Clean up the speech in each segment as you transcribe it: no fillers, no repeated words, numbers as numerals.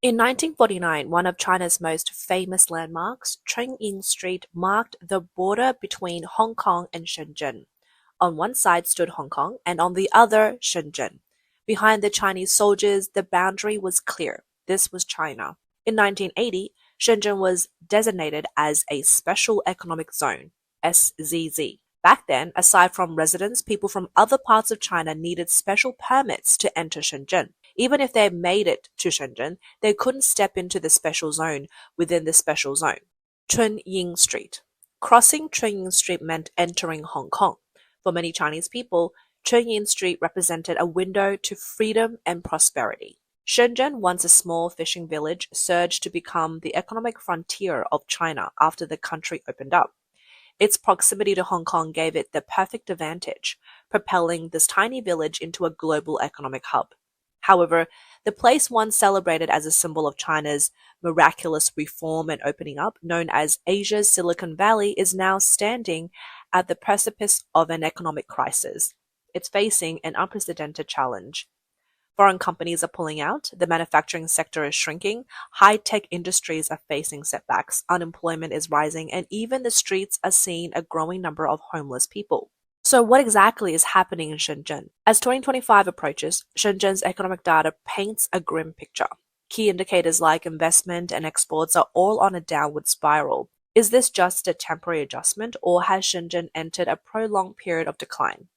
In 1949, one of China's most famous landmarks, Chongqing Street, marked the border between Hong Kong and Shenzhen. On one side stood Hong Kong, and on the other, Shenzhen. Behind the Chinese soldiers, the boundary was clear. This was China. In 1980, Shenzhen was designated as a Special Economic Zone, SZZ. Back then, aside from residents, people from other parts of China needed special permits to enter Shenzhen. Even if they made it to Shenzhen, they couldn't step into the special zone within the special zone. Chunyin Street. Crossing Chunyin Street meant entering Hong Kong. For many Chinese people, Chunyin Street represented a window to freedom and prosperity. Shenzhen, once a small fishing village, surged to become the economic frontier of China after the country opened up. Its proximity to Hong Kong gave it the perfect advantage, propelling this tiny village into a global economic hub. However, the place once celebrated as a symbol of China's miraculous reform and opening up, known as Asia's Silicon Valley, is now standing at the precipice of an economic crisis. It's facing an unprecedented challenge. Foreign companies are pulling out, the manufacturing sector is shrinking, high-tech industries are facing setbacks, unemployment is rising, and even the streets are seeing a growing number of homeless people. So what exactly is happening in Shenzhen? As 2025 approaches, Shenzhen's economic data paints a grim picture. Key indicators like investment and exports are all on a downward spiral. Is this just a temporary adjustment, or has Shenzhen entered a prolonged period of decline?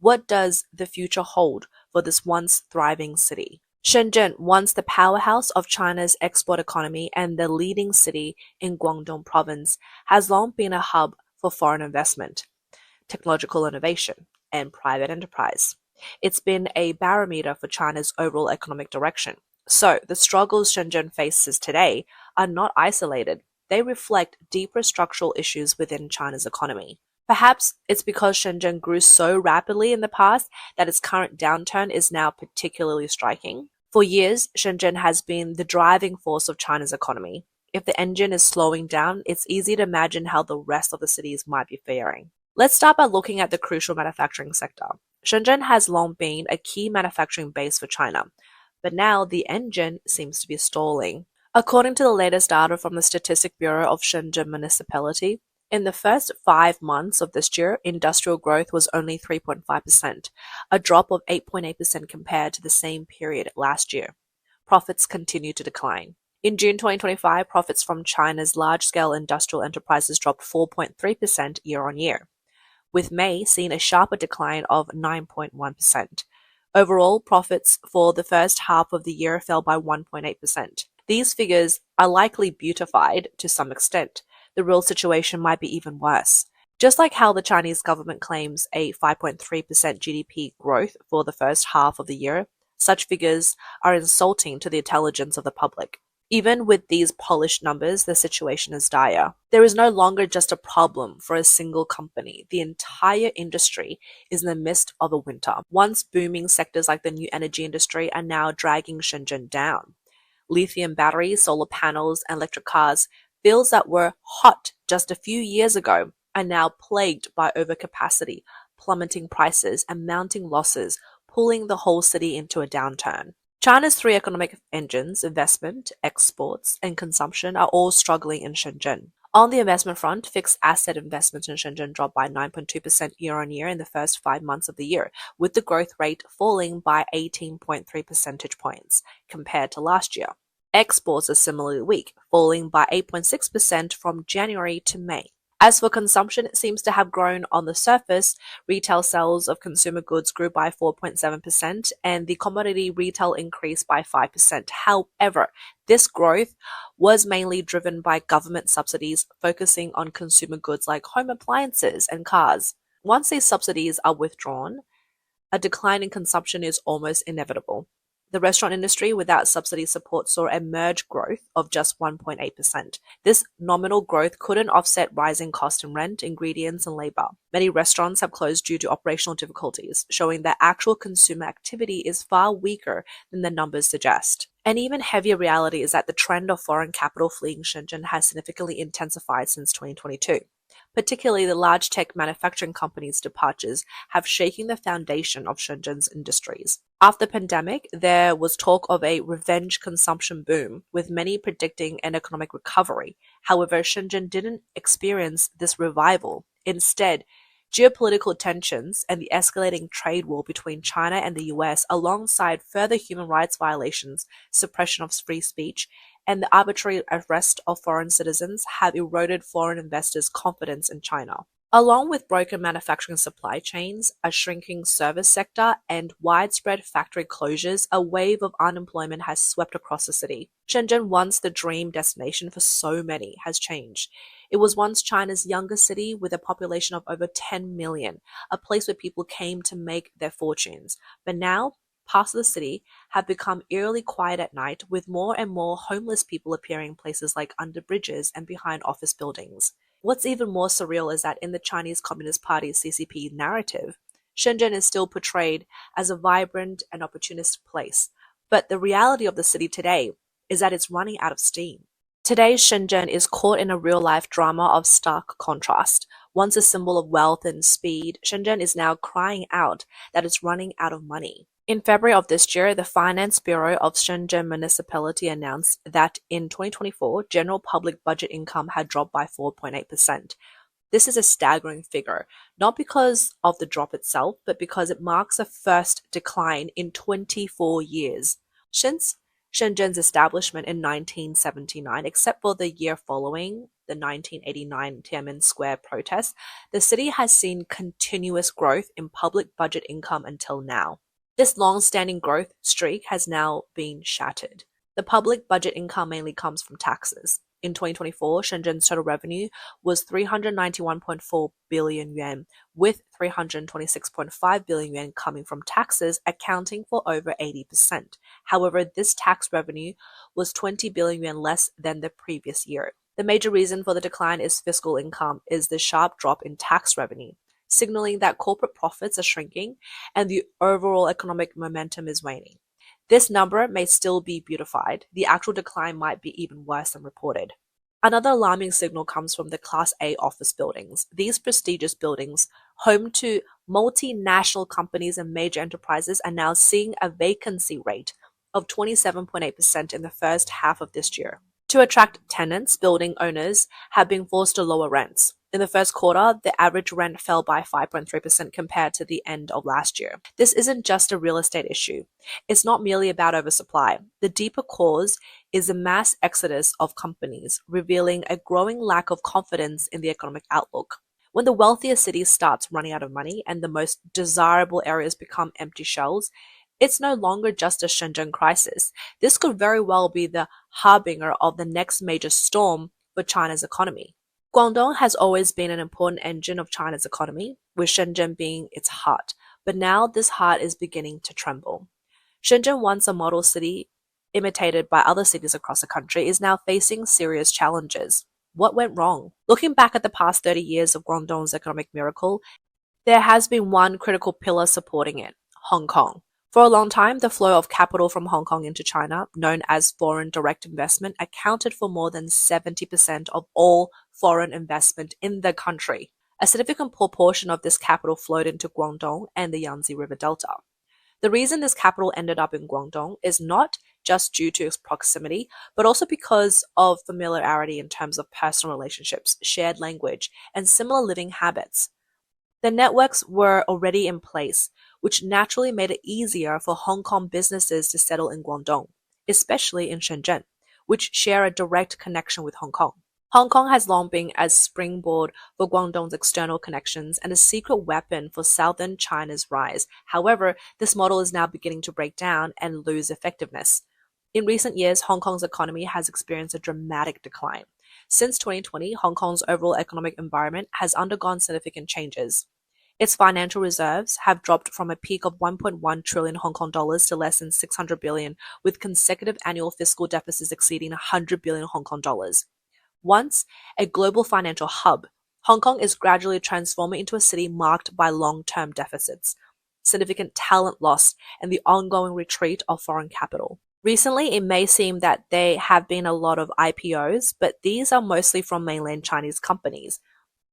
What does the future hold for this once thriving city? Shenzhen, once the powerhouse of China's export economy and the leading city in Guangdong province, has long been a hub for foreign investment, technological innovation, and private enterprise. It's been a barometer for China's overall economic direction. So, the struggles Shenzhen faces today are not isolated. They reflect deeper structural issues within China's economy. Perhaps it's because Shenzhen grew so rapidly in the past that its current downturn is now particularly striking. For years, Shenzhen has been the driving force of China's economy. If the engine is slowing down, it's easy to imagine how the rest of the cities might be faring. Let's start by looking at the crucial manufacturing sector. Shenzhen has long been a key manufacturing base for China, but now the engine seems to be stalling. According to the latest data from the Statistic Bureau of Shenzhen Municipality, in the first 5 months of this year, industrial growth was only 3.5%, a drop of 8.8% compared to the same period last year. Profits continue to decline. In June 2025, profits from China's large-scale industrial enterprises dropped 4.3% year-on-year, with May seeing a sharper decline of 9.1%. Overall, profits for the first half of the year fell by 1.8%. These figures are likely beautified to some extent. The real situation might be even worse. Just like how the Chinese government claims a 5.3% GDP growth for the first half of the year, such figures are insulting to the intelligence of the public. Even with these polished numbers, the situation is dire. There is no longer just a problem for a single company. The entire industry is in the midst of a winter. Once booming sectors like the new energy industry are now dragging Shenzhen down. Lithium batteries, solar panels, and electric cars, fields that were hot just a few years ago, are now plagued by overcapacity, plummeting prices, and mounting losses, pulling the whole city into a downturn. China's three economic engines, investment, exports, and consumption, are all struggling in Shenzhen. On the investment front, fixed asset investments in Shenzhen dropped by 9.2% year-on-year in the first 5 months of the year, with the growth rate falling by 18.3 percentage points compared to last year. Exports are similarly weak, falling by 8.6% from January to May. As for consumption, it seems to have grown on the surface. Retail sales of consumer goods grew by 4.7%, and the commodity retail increased by 5%. However, this growth was mainly driven by government subsidies focusing on consumer goods like home appliances and cars. Once these subsidies are withdrawn, a decline in consumption is almost inevitable. The restaurant industry without subsidy support saw a merged growth of just 1.8%. This nominal growth couldn't offset rising costs in rent, ingredients, and labor. Many restaurants have closed due to operational difficulties, showing that actual consumer activity is far weaker than the numbers suggest. An even heavier reality is that the trend of foreign capital fleeing Shenzhen has significantly intensified since 2022. Particularly the large tech manufacturing companies' departures have shaken the foundation of Shenzhen's industries. After the pandemic, there was talk of a revenge consumption boom, with many predicting an economic recovery. However, Shenzhen didn't experience this revival. Instead, geopolitical tensions and the escalating trade war between China and the US, alongside further human rights violations, suppression of free speech, and the arbitrary arrest of foreign citizens, have eroded foreign investors' confidence in China. Along with broken manufacturing supply chains, a shrinking service sector, and widespread factory closures, a wave of unemployment has swept across the city. Shenzhen, once the dream destination for so many, has changed. It was once China's youngest city with a population of over 10 million, a place where people came to make their fortunes. But now, parts of the city have become eerily quiet at night, with more and more homeless people appearing in places like under bridges and behind office buildings. What's even more surreal is that in the Chinese Communist Party's CCP narrative, Shenzhen is still portrayed as a vibrant and opportunistic place. But the reality of the city today is that it's running out of steam. Today's Shenzhen is caught in a real-life drama of stark contrast. Once a symbol of wealth and speed, Shenzhen is now crying out that it's running out of money. In February of this year, the Finance Bureau of Shenzhen Municipality announced that in 2024, general public budget income had dropped by 4.8%. This is a staggering figure, not because of the drop itself, but because it marks the first decline in 24 years. Since Shenzhen's establishment in 1979, except for the year following the 1989 Tiananmen Square protests, the city has seen continuous growth in public budget income until now. This long-standing growth streak has now been shattered. The public budget income mainly comes from taxes. In 2024, Shenzhen's total revenue was 391.4 billion yuan, with 326.5 billion yuan coming from taxes, accounting for over 80%. However, this tax revenue was 20 billion yuan less than the previous year. The major reason for the decline is fiscal income is the sharp drop in tax revenue, signaling that corporate profits are shrinking and the overall economic momentum is waning. This number may still be beautified. The actual decline might be even worse than reported. Another alarming signal comes from the Class A office buildings. These prestigious buildings, home to multinational companies and major enterprises, are now seeing a vacancy rate of 27.8% in the first half of this year. To attract tenants, building owners have been forced to lower rents. In the first quarter, the average rent fell by 5.3% compared to the end of last year. This isn't just a real estate issue. It's not merely about oversupply. The deeper cause is the mass exodus of companies, revealing a growing lack of confidence in the economic outlook. When the wealthier cities start running out of money and the most desirable areas become empty shells, it's no longer just a Shenzhen crisis. This could very well be the harbinger of the next major storm for China's economy. Guangdong has always been an important engine of China's economy, with Shenzhen being its heart, but now this heart is beginning to tremble. Shenzhen, once a model city imitated by other cities across the country, is now facing serious challenges. What went wrong? Looking back at the past 30 years of Guangdong's economic miracle, there has been one critical pillar supporting it: Hong Kong. For a long time, the flow of capital from Hong Kong into China, known as foreign direct investment, accounted for more than 70% of all foreign investment in the country. A significant proportion of this capital flowed into Guangdong and the Yangtze River Delta. The reason this capital ended up in Guangdong is not just due to its proximity, but also because of familiarity in terms of personal relationships, shared language, and similar living habits. The networks were already in place, which naturally made it easier for Hong Kong businesses to settle in Guangdong, especially in Shenzhen, which share a direct connection with Hong Kong. Hong Kong has long been a springboard for Guangdong's external connections and a secret weapon for southern China's rise. However, this model is now beginning to break down and lose effectiveness. In recent years, Hong Kong's economy has experienced a dramatic decline. Since 2020, Hong Kong's overall economic environment has undergone significant changes. Its financial reserves have dropped from a peak of 1.1 trillion Hong Kong dollars to less than 600 billion, with consecutive annual fiscal deficits exceeding 100 billion Hong Kong dollars. Once a global financial hub, Hong Kong is gradually transforming into a city marked by long-term deficits, significant talent loss, and the ongoing retreat of foreign capital. Recently, it may seem that there have been a lot of IPOs, but these are mostly from mainland Chinese companies.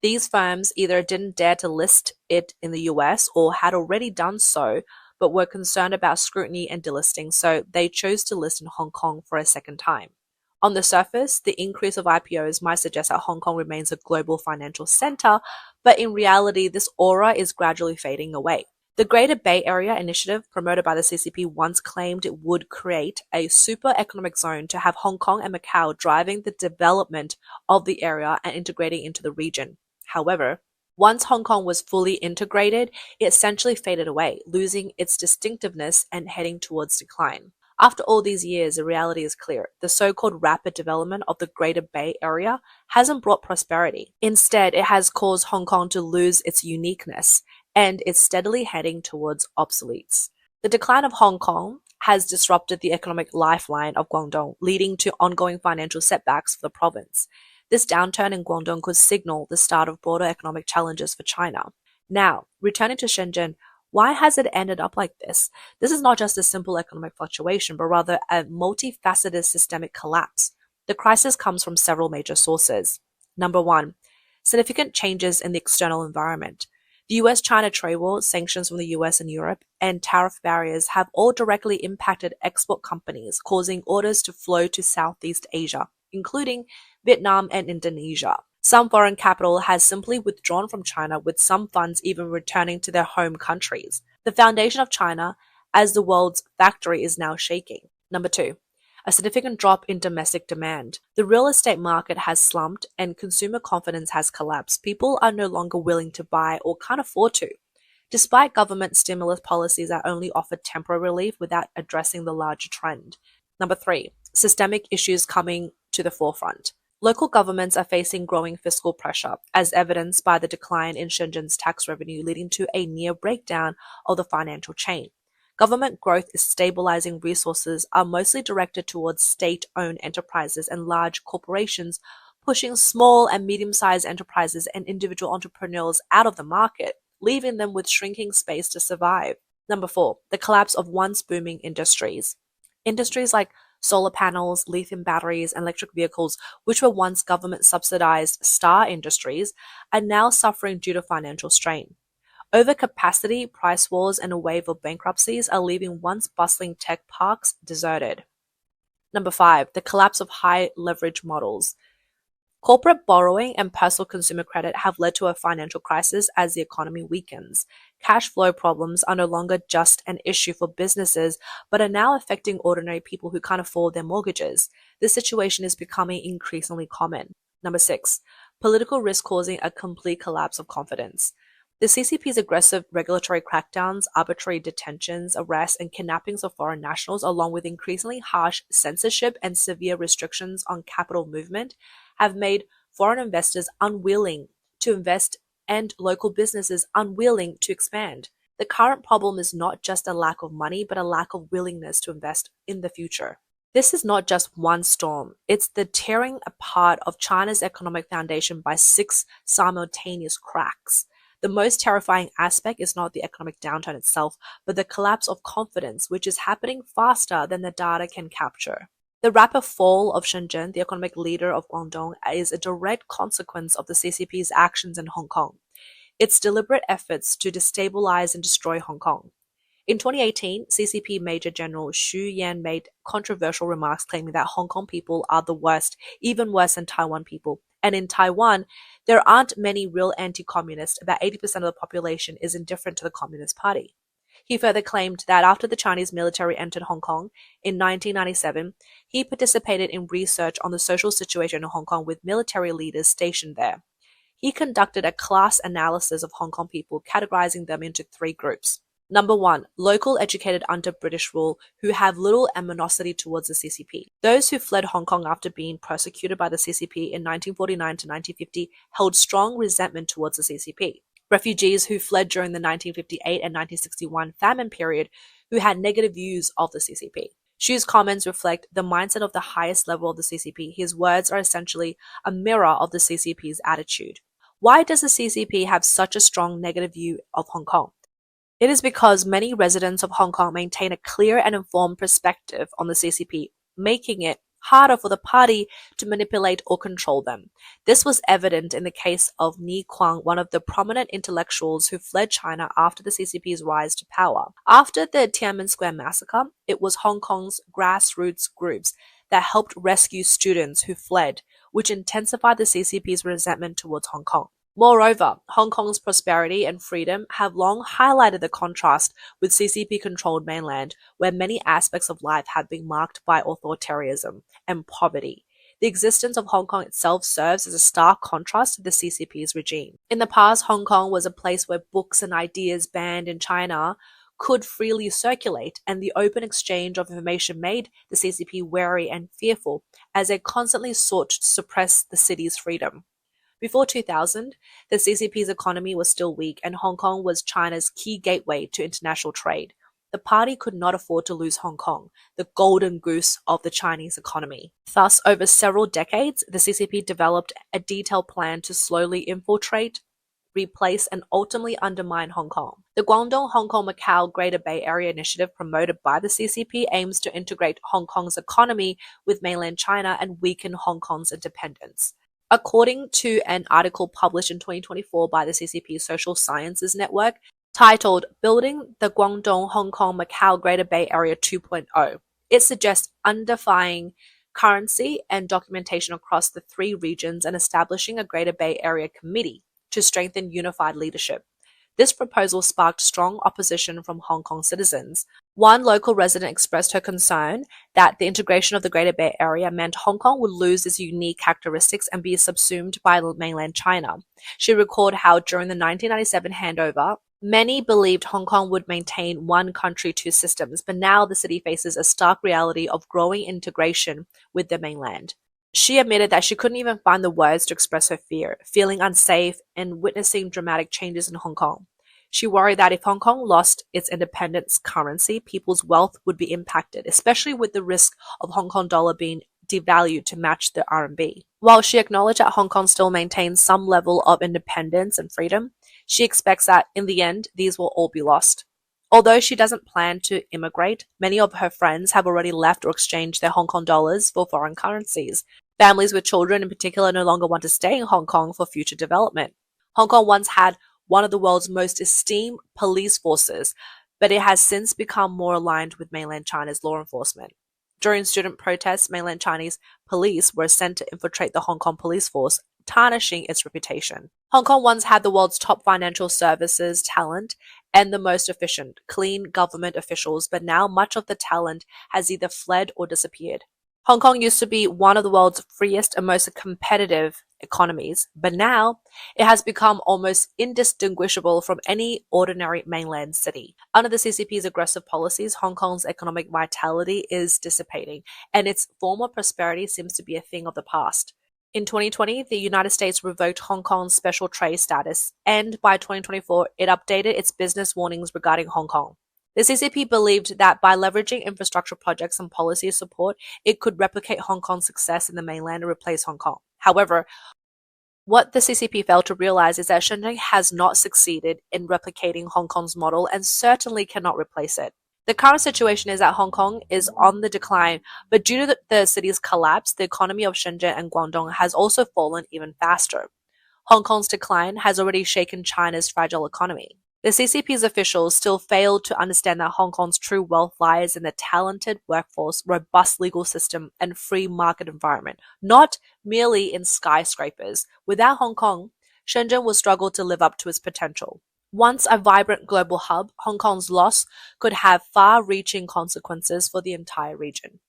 These firms either didn't dare to list it in the US or had already done so, but were concerned about scrutiny and delisting, so they chose to list in Hong Kong for a second time. On the surface, the increase of IPOs might suggest that Hong Kong remains a global financial center, but in reality, this aura is gradually fading away. The Greater Bay Area initiative, promoted by the CCP, once claimed it would create a super economic zone to have Hong Kong and Macau driving the development of the area and integrating into the region. However, once Hong Kong was fully integrated, it essentially faded away, losing its distinctiveness and heading towards decline. After all these years, the reality is clear. The so-called rapid development of the Greater Bay Area hasn't brought prosperity. Instead, it has caused Hong Kong to lose its uniqueness, and is steadily heading towards obsoletes. The decline of Hong Kong has disrupted the economic lifeline of Guangdong, leading to ongoing financial setbacks for the province. This downturn in Guangdong could signal the start of broader economic challenges for China. Now, returning to Shenzhen, why has it ended up like this? This is not just a simple economic fluctuation, but rather a multifaceted systemic collapse. The crisis comes from several major sources. Number one, significant changes in the external environment. The US-China trade war, sanctions from the US and Europe, and tariff barriers have all directly impacted export companies, causing orders to flow to Southeast Asia, including Vietnam and Indonesia. Some foreign capital has simply withdrawn from China, with some funds even returning to their home countries. The foundation of China as the world's factory is now shaking. Number two, a significant drop in domestic demand. The real estate market has slumped and consumer confidence has collapsed. People are no longer willing to buy or can't afford to, despite government stimulus policies that only offer temporary relief without addressing the larger trend. Number three, systemic issues coming to the forefront. Local governments are facing growing fiscal pressure, as evidenced by the decline in Shenzhen's tax revenue, leading to a near breakdown of the financial chain. Government growth is stabilizing. Resources are mostly directed towards state-owned enterprises and large corporations, pushing small and medium-sized enterprises and individual entrepreneurs out of the market, leaving them with shrinking space to survive. Number four, the collapse of once booming industries. Industries like solar panels, lithium batteries, and electric vehicles, which were once government-subsidized star industries, are now suffering due to financial strain. Overcapacity, price wars, and a wave of bankruptcies are leaving once bustling tech parks deserted. Number five, the collapse of high leverage models. Corporate borrowing and personal consumer credit have led to a financial crisis as the economy weakens. Cash flow problems are no longer just an issue for businesses, but are now affecting ordinary people who can't afford their mortgages. This situation is becoming increasingly common. Number six, political risk causing a complete collapse of confidence. The CCP's aggressive regulatory crackdowns, arbitrary detentions, arrests, and kidnappings of foreign nationals, along with increasingly harsh censorship and severe restrictions on capital movement, have made foreign investors unwilling to invest and local businesses unwilling to expand. The current problem is not just a lack of money, but a lack of willingness to invest in the future. This is not just one storm, it's the tearing apart of China's economic foundation by six simultaneous cracks. The most terrifying aspect is not the economic downturn itself, but the collapse of confidence, which is happening faster than the data can capture. The rapid fall of Shenzhen, the economic leader of Guangdong, is a direct consequence of the CCP's actions in Hong Kong, its deliberate efforts to destabilize and destroy Hong Kong. In 2018, CCP Major General Xu Yan made controversial remarks claiming that Hong Kong people are the worst, even worse than Taiwan people. And in Taiwan, there aren't many real anti-communists. About 80% of the population is indifferent to the Communist Party. He further claimed that after the Chinese military entered Hong Kong in 1997, he participated in research on the social situation in Hong Kong with military leaders stationed there. He conducted a class analysis of Hong Kong people, categorizing them into three groups. Number one, local educated under British rule who have little animosity towards the CCP. Those who fled Hong Kong after being persecuted by the CCP in 1949 to 1950 held strong resentment towards the CCP. Refugees who fled during the 1958 and 1961 famine period who had negative views of the CCP. Xu's comments reflect the mindset of the highest level of the CCP. His words are essentially a mirror of the CCP's attitude. Why does the CCP have such a strong negative view of Hong Kong? It is because many residents of Hong Kong maintain a clear and informed perspective on the CCP, making it harder for the party to manipulate or control them. This was evident in the case of Ni Kuang, one of the prominent intellectuals who fled China after the CCP's rise to power. After the Tiananmen Square massacre, it was Hong Kong's grassroots groups that helped rescue students who fled, which intensified the CCP's resentment towards Hong Kong. Moreover, Hong Kong's prosperity and freedom have long highlighted the contrast with CCP-controlled mainland, where many aspects of life have been marked by authoritarianism and poverty. The existence of Hong Kong itself serves as a stark contrast to the CCP's regime. In the past, Hong Kong was a place where books and ideas banned in China could freely circulate, and the open exchange of information made the CCP wary and fearful, as they constantly sought to suppress the city's freedom. Before 2000, the CCP's economy was still weak, and Hong Kong was China's key gateway to international trade. The party could not afford to lose Hong Kong, the golden goose of the Chinese economy. Thus, over several decades, the CCP developed a detailed plan to slowly infiltrate, replace, and ultimately undermine Hong Kong. The Guangdong Hong Kong Macau Greater Bay Area Initiative, promoted by the CCP, aims to integrate Hong Kong's economy with mainland China and weaken Hong Kong's independence. According to an article published in 2024 by the CCP Social Sciences Network, titled Building the Guangdong Hong Kong Macau Greater Bay Area 2.0, it suggests unifying currency and documentation across the three regions and establishing a Greater Bay Area Committee to strengthen unified leadership. This proposal sparked strong opposition from Hong Kong citizens. One local resident expressed her concern that the integration of the Greater Bay Area meant Hong Kong would lose its unique characteristics and be subsumed by mainland China. She recalled how during the 1997 handover, many believed Hong Kong would maintain one country, two systems, but now the city faces a stark reality of growing integration with the mainland. She admitted that she couldn't even find the words to express her fear, feeling unsafe and witnessing dramatic changes in Hong Kong. She worried that if Hong Kong lost its independence currency, people's wealth would be impacted, especially with the risk of Hong Kong dollar being devalued to match the RMB. While she acknowledged that Hong Kong still maintains some level of independence and freedom, she expects that in the end, these will all be lost. Although she doesn't plan to immigrate, many of her friends have already left or exchanged their Hong Kong dollars for foreign currencies. Families with children in particular no longer want to stay in Hong Kong for future development. Hong Kong once had one of the world's most esteemed police forces, but it has since become more aligned with mainland China's law enforcement. During student protests, mainland Chinese police were sent to infiltrate the Hong Kong police force, tarnishing its reputation. Hong Kong once had the world's top financial services talent and the most efficient, clean government officials, but now much of the talent has either fled or disappeared. Hong Kong used to be one of the world's freest and most competitive economies, but now it has become almost indistinguishable from any ordinary mainland city. Under the CCP's aggressive policies, Hong Kong's economic vitality is dissipating, and its former prosperity seems to be a thing of the past. In 2020, the United States revoked Hong Kong's special trade status, and by 2024, it updated its business warnings regarding Hong Kong. The CCP believed that by leveraging infrastructure projects and policy support, it could replicate Hong Kong's success in the mainland and replace Hong Kong. However, what the CCP failed to realize is that Shenzhen has not succeeded in replicating Hong Kong's model and certainly cannot replace it. The current situation is that Hong Kong is on the decline, but due to the city's collapse, the economy of Shenzhen and Guangdong has also fallen even faster. Hong Kong's decline has already shaken China's fragile economy. The CCP's officials still failed to understand that Hong Kong's true wealth lies in the talented workforce, robust legal system, and free market environment, not merely in skyscrapers. Without Hong Kong, Shenzhen will struggle to live up to its potential. Once a vibrant global hub, Hong Kong's loss could have far-reaching consequences for the entire region.